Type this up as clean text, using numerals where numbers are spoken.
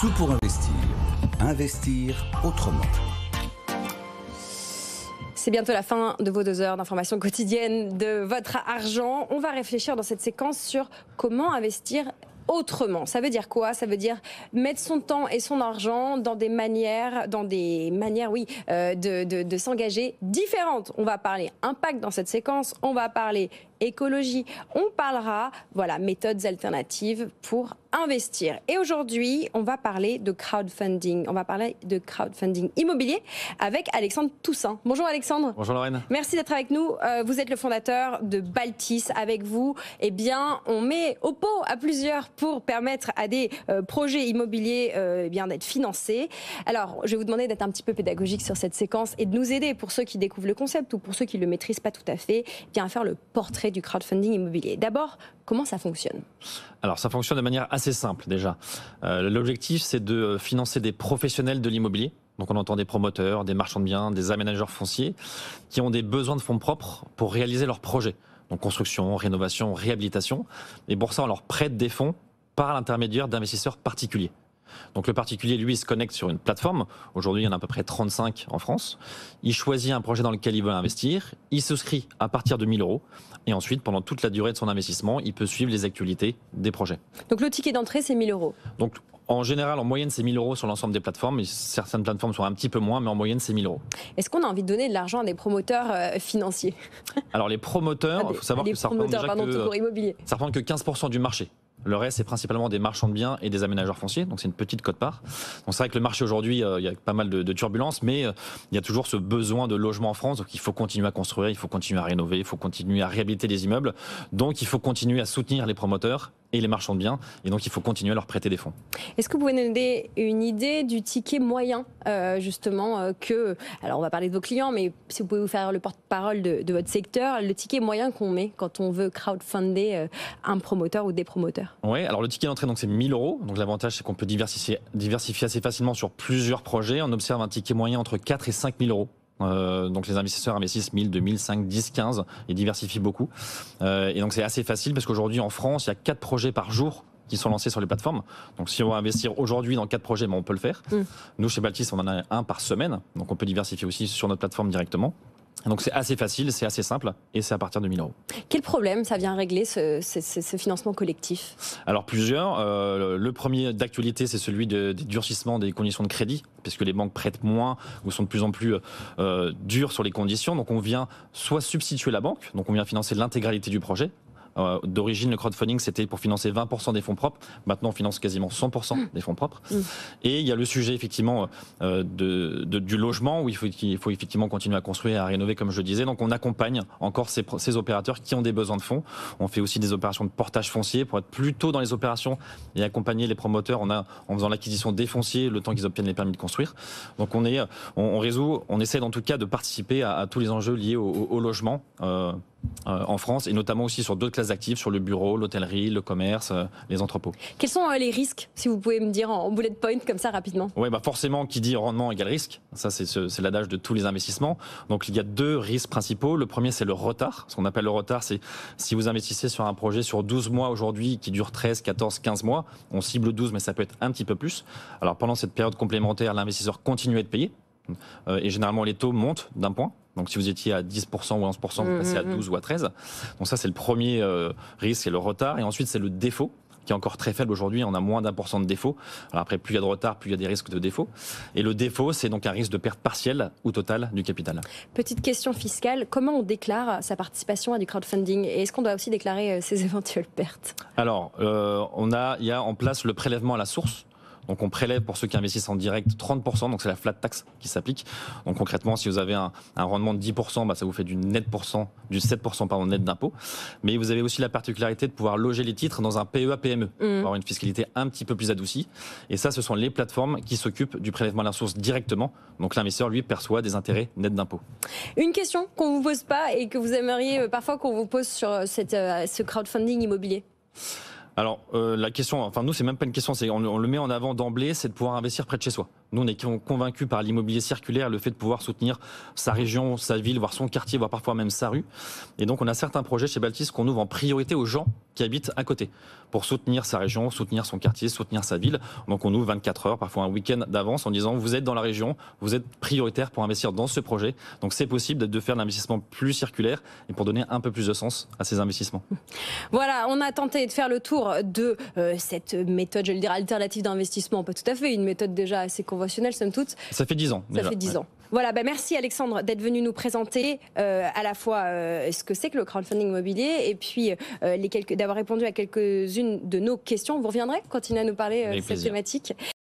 Tout pour investir. Investir autrement. C'est bientôt la fin de vos 2 heures d'information quotidienne de votre argent. On va réfléchir dans cette séquence sur comment investir autrement. Ça veut dire quoi? Ça veut dire mettre son temps et son argent dans des manières, de s'engager différentes. On va parler impact dans cette séquence, on va parler écologie, on parlera méthodes alternatives pour investir. Et aujourd'hui, on va parler de crowdfunding. On va parler de crowdfunding immobilier avec Alexandre Toussaint. Bonjour Alexandre. Bonjour Lorraine. Merci d'être avec nous. Vous êtes le fondateur de Baltis. Avec vous, on met au pot à plusieurs pour permettre à des projets immobiliers d'être financés. Alors, je vais vous demander d'être un petit peu pédagogique sur cette séquence et de nous aider, pour ceux qui découvrent le concept ou pour ceux qui ne le maîtrisent pas tout à fait, à faire le portrait du crowdfunding immobilier. D'abord, comment ça fonctionne? Alors, ça fonctionne de manière assez simple déjà. L'objectif, c'est de financer des professionnels de l'immobilier. Donc, on entend des promoteurs, des marchands de biens, des aménageurs fonciers qui ont des besoins de fonds propres pour réaliser leurs projets. Donc, construction, rénovation, réhabilitation. Et pour ça, on leur prête des fonds par l'intermédiaire d'investisseurs particuliers. Donc le particulier, lui, se connecte sur une plateforme. Aujourd'hui, il y en a à peu près 35 en France. Il choisit un projet dans lequel il veut investir. Il souscrit à partir de 1 000 €. Et ensuite, pendant toute la durée de son investissement, il peut suivre les actualités des projets. Donc le ticket d'entrée, c'est 1 000 €. Donc en général, en moyenne, c'est 1 000 € sur l'ensemble des plateformes. Certaines plateformes sont un petit peu moins, mais en moyenne, c'est 1 000 €. Est-ce qu'on a envie de donner de l'argent à des promoteurs financiers? Alors les promoteurs, il faut savoir que ça représente que 15% du marché. Le reste, c'est principalement des marchands de biens et des aménageurs fonciers, donc c'est une petite quote-part. Donc c'est vrai que le marché aujourd'hui, il y a pas mal de turbulences, mais il y a toujours ce besoin de logement en France, donc il faut continuer à construire, il faut continuer à rénover, il faut continuer à réhabiliter les immeubles, donc il faut continuer à soutenir les promoteurs et les marchands de biens, et donc il faut continuer à leur prêter des fonds. Est-ce que vous pouvez nous donner une idée du ticket moyen, alors on va parler de vos clients, mais si vous pouvez vous faire le porte-parole de votre secteur, le ticket moyen qu'on met quand on veut crowdfunder un promoteur ou des promoteurs? Oui, alors le ticket d'entrée, donc c'est 1 000 €. Donc l'avantage, c'est qu'on peut diversifier assez facilement sur plusieurs projets. On observe un ticket moyen entre 4 et 5 000 €. Donc les investisseurs investissent 1 000, 2 000, 5, 10, 15 et diversifient beaucoup. Et donc c'est assez facile parce qu'aujourd'hui en France, il y a 4 projets par jour qui sont lancés sur les plateformes. Donc si on va investir aujourd'hui dans 4 projets, on peut le faire. Nous, chez Baltis, on en a un par semaine. Donc on peut diversifier aussi sur notre plateforme directement. Donc c'est assez facile, c'est assez simple et c'est à partir de 1 000 €. Quel problème ça vient régler ce financement collectif? Alors plusieurs. Le premier d'actualité, c'est celui des durcissements des conditions de crédit, puisque les banques prêtent moins ou sont de plus en plus dures sur les conditions. Donc on vient soit substituer la banque, donc on vient financer l'intégralité du projet. D'origine, le crowdfunding, c'était pour financer 20% des fonds propres. Maintenant, on finance quasiment 100% des fonds propres. Et il y a le sujet, effectivement, du logement, où il faut effectivement continuer à construire et à rénover, comme je le disais. Donc, on accompagne encore ces opérateurs qui ont des besoins de fonds. On fait aussi des opérations de portage foncier pour être plutôt dans les opérations et accompagner les promoteurs en faisant l'acquisition des fonciers, le temps qu'ils obtiennent les permis de construire. Donc, on essaie en tout cas de participer à tous les enjeux liés au logement. En France et notamment aussi sur d'autres classes d'actifs, sur le bureau, l'hôtellerie, le commerce, les entrepôts. Quels sont les risques, si vous pouvez me dire en bullet point comme ça rapidement? Oui, forcément, qui dit rendement égale risque. Ça, c'est l'adage de tous les investissements. Donc il y a 2 risques principaux. Le premier, c'est le retard. Ce qu'on appelle le retard, c'est si vous investissez sur un projet sur 12 mois aujourd'hui qui dure 13, 14, 15 mois, on cible 12, mais ça peut être un petit peu plus. Alors pendant cette période complémentaire, l'investisseur continue à être payé. Et généralement, les taux montent d'1 point. Donc si vous étiez à 10% ou 11%, vous passez à 12 ou à 13. Donc ça, c'est le premier risque, c'est le retard. Et ensuite, c'est le défaut, qui est encore très faible aujourd'hui. On a moins d'1% de défaut. Alors après, plus il y a de retard, plus il y a des risques de défaut. Et le défaut, c'est donc un risque de perte partielle ou totale du capital. Petite question fiscale, comment on déclare sa participation à du crowdfunding? Et est-ce qu'on doit aussi déclarer ses éventuelles pertes? Alors, il y a en place le prélèvement à la source. Donc on prélève pour ceux qui investissent en direct 30%, donc c'est la flat tax qui s'applique. Donc concrètement, si vous avez un rendement de 10%, ça vous fait du 7% net d'impôt. Mais vous avez aussi la particularité de pouvoir loger les titres dans un PEA-PME, pour avoir une fiscalité un petit peu plus adoucie. Et ça, ce sont les plateformes qui s'occupent du prélèvement à la source directement. Donc l'investisseur, lui, perçoit des intérêts nets d'impôt. Une question qu'on ne vous pose pas et que vous aimeriez parfois qu'on vous pose sur ce crowdfunding immobilier? Alors la question, nous c'est même pas une question, on le met en avant d'emblée, c'est de pouvoir investir près de chez soi. Nous, on est convaincus par l'immobilier circulaire, le fait de pouvoir soutenir sa région, sa ville, voire son quartier, voire parfois même sa rue. Et donc, on a certains projets chez Baltis qu'on ouvre en priorité aux gens qui habitent à côté pour soutenir sa région, soutenir son quartier, soutenir sa ville. Donc, on ouvre 24 heures, parfois un week-end d'avance en disant vous êtes dans la région, vous êtes prioritaire pour investir dans ce projet. Donc, c'est possible de faire l'investissement plus circulaire et pour donner un peu plus de sens à ces investissements. Voilà, on a tenté de faire le tour de cette méthode, je le dirais, alternative d'investissement. Pas tout à fait, une méthode déjà assez conventionnelle, somme toute. Ça fait 10 ans. Ça fait 10 ans. Voilà, merci Alexandre d'être venu nous présenter à la fois ce que c'est que le crowdfunding immobilier et puis d'avoir répondu à quelques-unes de nos questions. Vous reviendrez continuer à nous parler de cette thématique.